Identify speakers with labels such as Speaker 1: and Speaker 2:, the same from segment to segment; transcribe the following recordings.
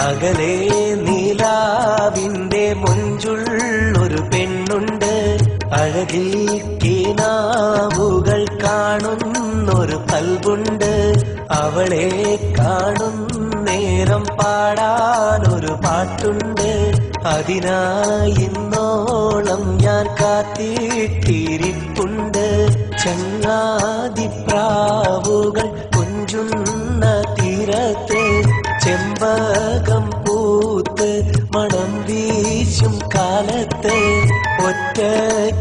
Speaker 1: അകലെ നീലാവിന്റെ മൊഞ്ചുള്ളൊരു പെണ്ണുണ്ട്. അഴകിൽ കിനാവുകൾ കാണുന്നൊരു കൽബുണ്ട്. അവളെ കാണും നേരം പാടാനൊരു പാട്ടുണ്ട്. അതിനായി ഇന്നോളം ഞാൻ കാത്തിരിപ്പുണ്ട്. ചങ്ങാതിപ്രാവുകൾ കൊഞ്ചുന്ന തീരത്ത് ചെമ്പകം പൂത്ത് മണം വീശും കാലത്ത് ഒറ്റ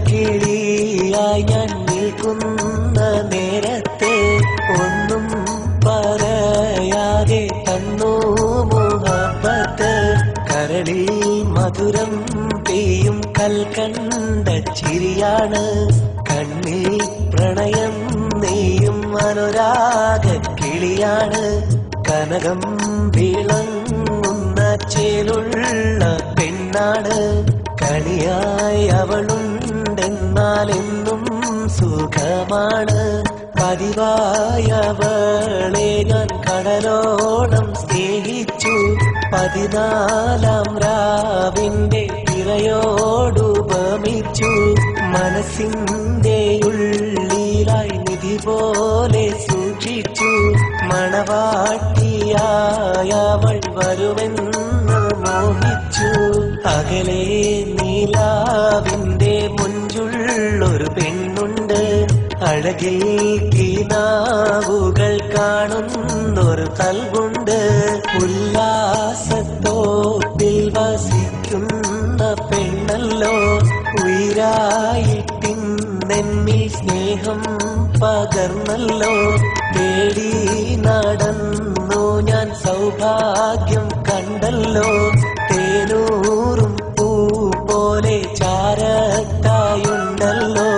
Speaker 1: കിളിയായി ഞാൻ നിൽക്കുന്ന നേരത്ത് ഒന്നും പറയാതെ തന്നു മുഹബത്ത്. കരളിൽ മധുരം പെയ്യും കൽക്കണ്ട ചിരിയാണ്. കണ്ണിൽ പ്രണയം നെയ്യും അനുരാഗ കിളിയാണ്. കനകം വിളങ്ങുന്ന ചേലുള്ള പെണ്ണാണ്. കണിയായി അവളുണ്ടെന്നാൽ എന്നും സുഖമാണ്. പതിവായവളെ ഞാൻ കടലോളം സ്നേഹിച്ചു. 14 രാവിന്റെ തിരയോടുപമിച്ചു. മനസ്സിന്റെ ഉള്ളിലായി നിധി പോലെ സൂക്ഷിച്ചു. മണവാട്ടിയായവൾ വരുമെന്ന് മോഹിച്ചു. അകലെ നീലാവിന്റെ മൊഞ്ചുള്ളൊരു പെണ്ണുണ്ട്. അഴകിൽ കിനാവുകൾ കാണുന്നൊരു കൽബുണ്ട്. ഉല്ലാസത്തോപ്പിൽ വസിക്കുന്ന പെണ്ണല്ലോ. ഉയരായിട്ടിന്നെന്നിൽ സ്നേഹം പകർന്നല്ലോ. തേടി നടന്നു ഞാൻ സൗഭാഗ്യം കണ്ടല്ലോ. തേനൂറും പൂ പോലെ ചാരത്തായുണ്ടല്ലോ.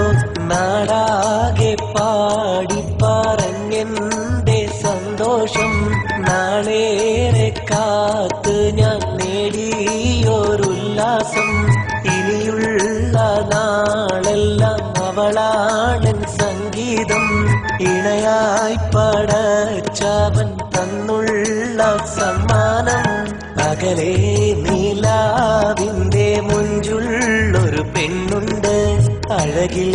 Speaker 1: നാടാകെ പാടി പറഞ്ഞെന്റെ സന്തോഷം. നാളേറെ കാത്ത് ഞാൻ നേടിയൊരുല്ലാസം. ഇനിയുള്ള നാളെല്ലാം അവളാണൻ സംഗീതം. ഇണയായി പടച്ചവൻ തന്നുള്ള സമ്മാനം. അകലെ നീലാവിന്റെ മൊഞ്ചുള്ളൊരു പെണ്ണുണ്ട്. അഴകിൽ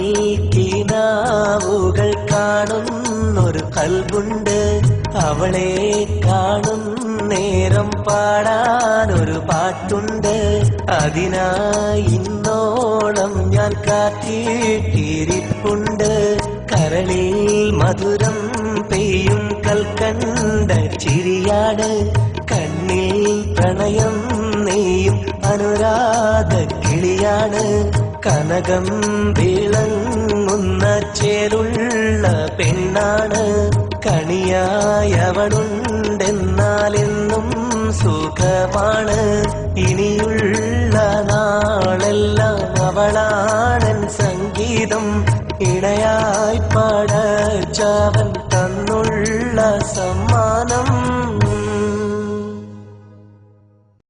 Speaker 1: കിനാവുകൾ കാണുന്നൊരു കൽബുണ്ട്. അവളെ കാണും നേരം പാടാനൊരു പാട്ടുണ്ട്. അതിനായി ഇന്നോളം ഞാൻ കാത്തിരിപ്പുണ്ട്. കരളിൽ മധുരം പെയ്യും കൽക്കണ്ട ചിരിയാണ്. കണ്ണിൽ പ്രണയം നെയ്യും അനുരാഗ കിളിയാണ്. കനകം വിളങ്ങുന്ന ചേലുള്ള പെണ്ണാണ്. കണിയായി അവളുണ്ടെന്നാലെന്നും സുഖമാണ്. ഇനിയുള്ള നാളെല്ലാം അവളാണൻ സംഗീതം. ഇണയായി പടച്ചവൻ തന്നുള്ള സമ്മാനം.